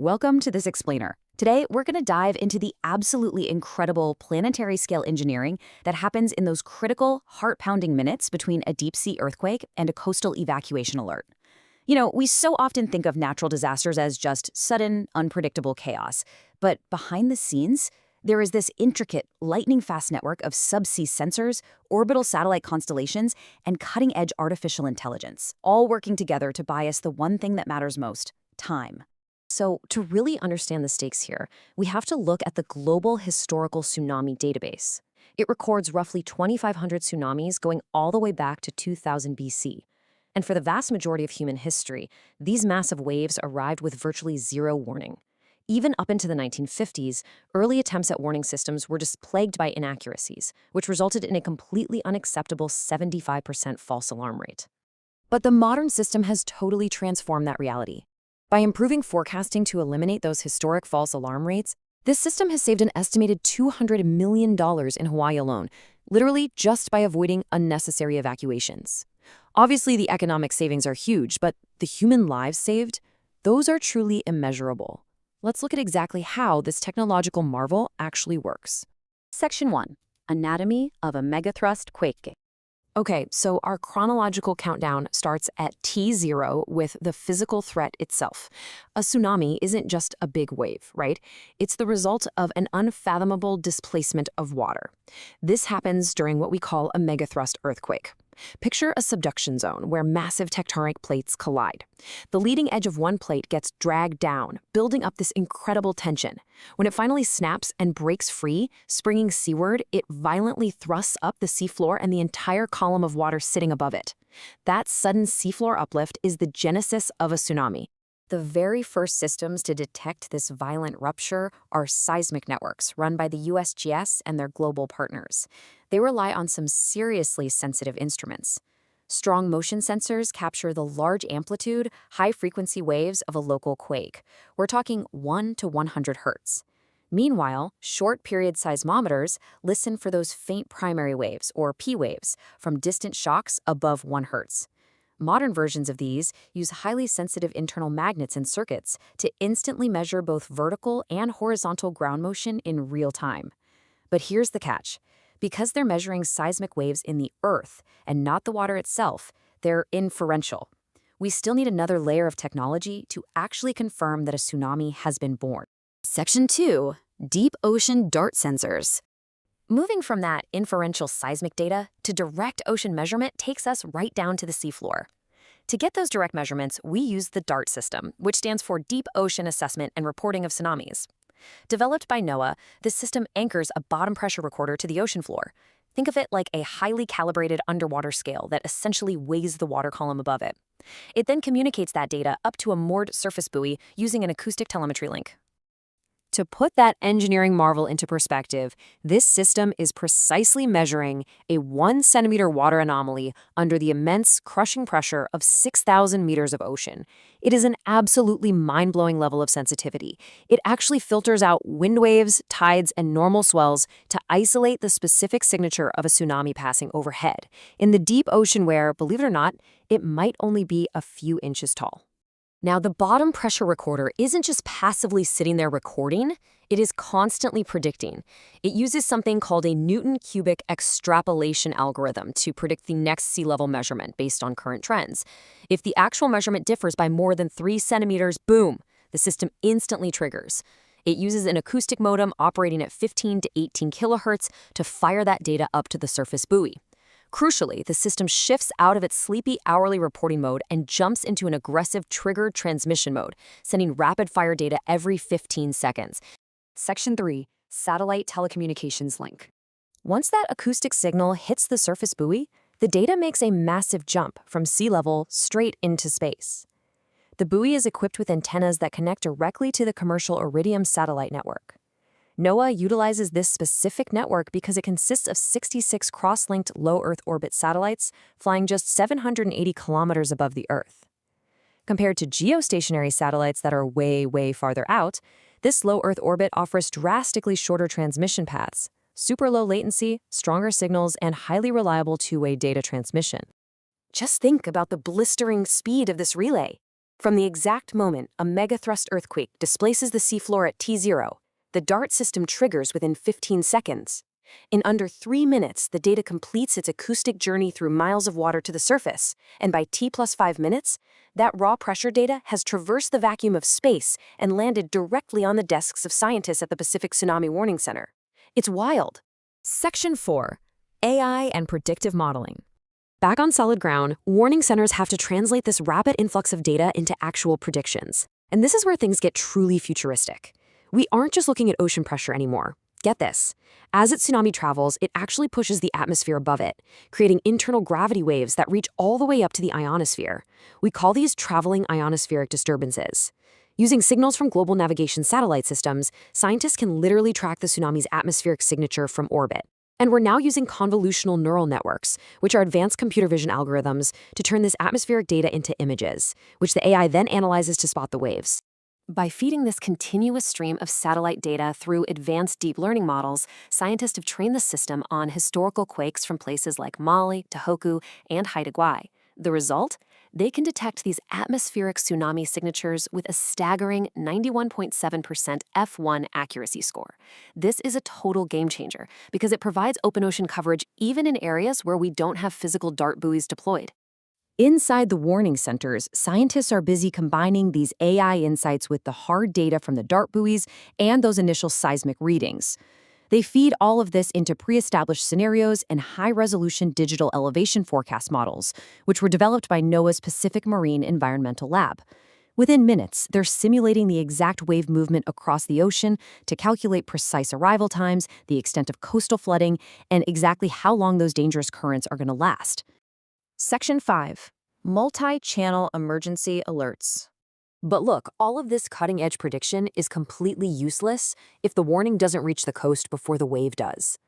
Welcome to this explainer. Today, we're going to dive into the absolutely incredible planetary scale engineering that happens in those critical, heart-pounding minutes between a deep-sea earthquake and a coastal evacuation alert. We so often think of natural disasters as just sudden, unpredictable chaos. But behind the scenes, there is this intricate, lightning-fast network of subsea sensors, orbital satellite constellations, and cutting-edge artificial intelligence, all working together to buy us the one thing that matters most: time. So, to really understand the stakes here, we have to look at the Global Historical Tsunami Database. It records roughly 2,500 tsunamis going all the way back to 2000 BC. And for the vast majority of human history, these massive waves arrived with virtually zero warning. Even up into the 1950s, early attempts at warning systems were just plagued by inaccuracies, which resulted in a completely unacceptable 75% false alarm rate. But the modern system has totally transformed that reality. By improving forecasting to eliminate those historic false alarm rates, this system has saved an estimated $200 million in Hawaii alone, literally just by avoiding unnecessary evacuations. Obviously, the economic savings are huge, but the human lives saved, those are truly immeasurable. Let's look at exactly how this technological marvel actually works. Section 1. Anatomy of a megathrust quake. Okay, so our chronological countdown starts at T0 with the physical threat itself. A tsunami isn't just a big wave, right? It's the result of an unfathomable displacement of water. This happens during what we call a megathrust earthquake. Picture a subduction zone where massive tectonic plates collide. The leading edge of one plate gets dragged down, building up this incredible tension. When it finally snaps and breaks free, springing seaward, it violently thrusts up the seafloor and the entire column of water sitting above it. That sudden seafloor uplift is the genesis of a tsunami. The very first systems to detect this violent rupture are seismic networks run by the USGS and their global partners. They rely on some seriously sensitive instruments. Strong motion sensors capture the large amplitude, high-frequency waves of a local quake. We're talking 1 to 100 hertz. Meanwhile, short-period seismometers listen for those faint primary waves, or P waves, from distant shocks above 1 hertz. Modern versions of these use highly sensitive internal magnets and circuits to instantly measure both vertical and horizontal ground motion in real time. But here's the catch. Because they're measuring seismic waves in the earth and not the water itself, they're inferential. We still need another layer of technology to actually confirm that a tsunami has been born. Section 2. Deep ocean DART sensors. Moving from that inferential seismic data to direct ocean measurement takes us right down to the seafloor. To get those direct measurements, we use the DART system, which stands for Deep Ocean Assessment and Reporting of Tsunamis. Developed by NOAA, this system anchors a bottom pressure recorder to the ocean floor. Think of it like a highly calibrated underwater scale that essentially weighs the water column above it. It then communicates that data up to a moored surface buoy using an acoustic telemetry link. To put that engineering marvel into perspective, this system is precisely measuring a 1-centimeter water anomaly under the immense crushing pressure of 6,000 meters of ocean. It is an absolutely mind-blowing level of sensitivity. It actually filters out wind waves, tides, and normal swells to isolate the specific signature of a tsunami passing overhead, in the deep ocean where, believe it or not, it might only be a few inches tall. Now, the bottom pressure recorder isn't just passively sitting there recording, it is constantly predicting. It uses something called a Newton cubic extrapolation algorithm to predict the next sea level measurement based on current trends. If the actual measurement differs by more than 3 centimeters, boom, the system instantly triggers. It uses an acoustic modem operating at 15 to 18 kilohertz to fire that data up to the surface buoy. Crucially, the system shifts out of its sleepy hourly reporting mode and jumps into an aggressive triggered transmission mode, sending rapid-fire data every 15 seconds. Section 3. Satellite Telecommunications Link. Once that acoustic signal hits the surface buoy, the data makes a massive jump from sea level straight into space. The buoy is equipped with antennas that connect directly to the commercial Iridium satellite network. NOAA utilizes this specific network because it consists of 66 cross-linked low Earth orbit satellites flying just 780 kilometers above the Earth. Compared to geostationary satellites that are way, way farther out, this low Earth orbit offers drastically shorter transmission paths, super low latency, stronger signals, and highly reliable two-way data transmission. Just think about the blistering speed of this relay. From the exact moment a megathrust earthquake displaces the seafloor at T0, the DART system triggers within 15 seconds. In under 3 minutes, the data completes its acoustic journey through miles of water to the surface, and by T plus 5 minutes, that raw pressure data has traversed the vacuum of space and landed directly on the desks of scientists at the Pacific Tsunami Warning Center. It's wild. Section 4. AI and Predictive Modeling. Back on solid ground, warning centers have to translate this rapid influx of data into actual predictions. And this is where things get truly futuristic. We aren't just looking at ocean pressure anymore. Get this. As its tsunami travels, it actually pushes the atmosphere above it, creating internal gravity waves that reach all the way up to the ionosphere. We call these traveling ionospheric disturbances. Using signals from global navigation satellite systems, scientists can literally track the tsunami's atmospheric signature from orbit. And we're now using convolutional neural networks, which are advanced computer vision algorithms, to turn this atmospheric data into images, which the AI then analyzes to spot the waves. By feeding this continuous stream of satellite data through advanced deep learning models, scientists have trained the system on historical quakes from places like Mali, Tohoku, and Haida Gwaii. The result? They can detect these atmospheric tsunami signatures with a staggering 91.7% F1 accuracy score. This is a total game changer because it provides open ocean coverage even in areas where we don't have physical DART buoys deployed. Inside the warning centers, scientists are busy combining these AI insights with the hard data from the DART buoys and those initial seismic readings. They feed all of this into pre-established scenarios and high-resolution digital elevation forecast models, which were developed by NOAA's Pacific Marine Environmental Lab. Within minutes, they're simulating the exact wave movement across the ocean to calculate precise arrival times, the extent of coastal flooding, and exactly how long those dangerous currents are going to last. Section 5. Multi-channel emergency alerts. But look, all of this cutting-edge prediction is completely useless if the warning doesn't reach the coast before the wave does.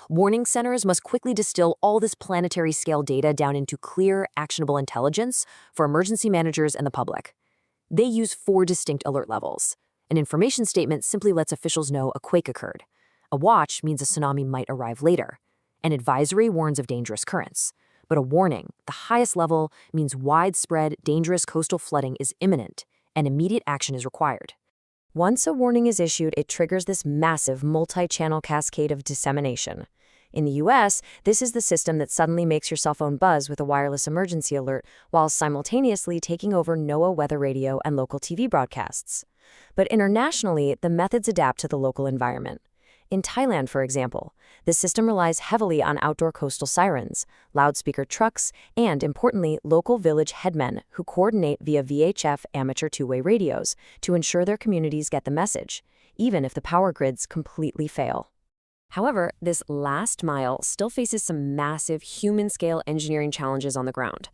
Warning centers must quickly distill all this planetary-scale data down into clear, actionable intelligence for emergency managers and the public. They use 4 distinct alert levels. An information statement simply lets officials know a quake occurred. A watch means a tsunami might arrive later. An advisory warns of dangerous currents. But a warning, the highest level, means widespread, dangerous coastal flooding is imminent, and immediate action is required. Once a warning is issued, it triggers this massive multi-channel cascade of dissemination. In the US, this is the system that suddenly makes your cell phone buzz with a wireless emergency alert while simultaneously taking over NOAA weather radio and local TV broadcasts. But internationally, the methods adapt to the local environment. In Thailand, for example, the system relies heavily on outdoor coastal sirens, loudspeaker trucks, and, importantly, local village headmen who coordinate via VHF amateur two-way radios to ensure their communities get the message, even if the power grids completely fail. However, this last mile still faces some massive human-scale engineering challenges on the ground.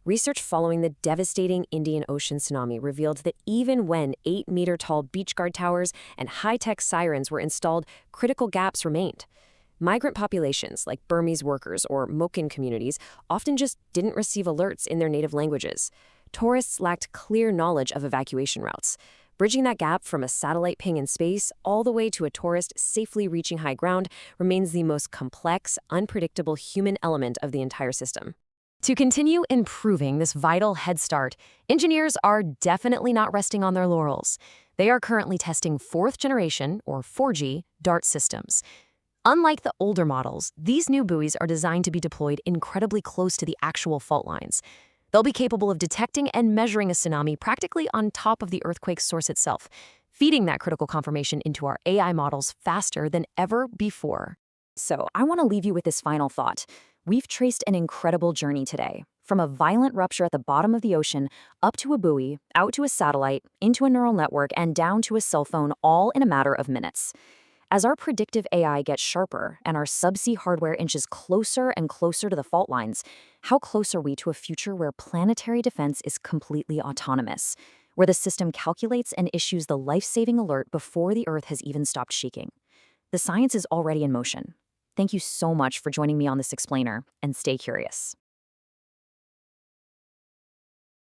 Research following the devastating Indian Ocean tsunami revealed that even when 8-meter-tall beach guard towers and high-tech sirens were installed, critical gaps remained. Migrant populations, like Burmese workers or Moken communities, often just didn't receive alerts in their native languages. Tourists lacked clear knowledge of evacuation routes. Bridging that gap from a satellite ping in space all the way to a tourist safely reaching high ground remains the most complex, unpredictable human element of the entire system. To continue improving this vital head start, engineers are definitely not resting on their laurels. They are currently testing 4th generation, or 4G, DART systems. Unlike the older models, these new buoys are designed to be deployed incredibly close to the actual fault lines. They'll be capable of detecting and measuring a tsunami practically on top of the earthquake's source itself, feeding that critical confirmation into our AI models faster than ever before. So I want to leave you with this final thought. We've traced an incredible journey today, from a violent rupture at the bottom of the ocean, up to a buoy, out to a satellite, into a neural network, and down to a cell phone, all in a matter of minutes. As our predictive AI gets sharper and our subsea hardware inches closer and closer to the fault lines, how close are we to a future where planetary defense is completely autonomous, where the system calculates and issues the life-saving alert before the Earth has even stopped shaking? The science is already in motion. Thank you so much for joining me on this explainer, and stay curious.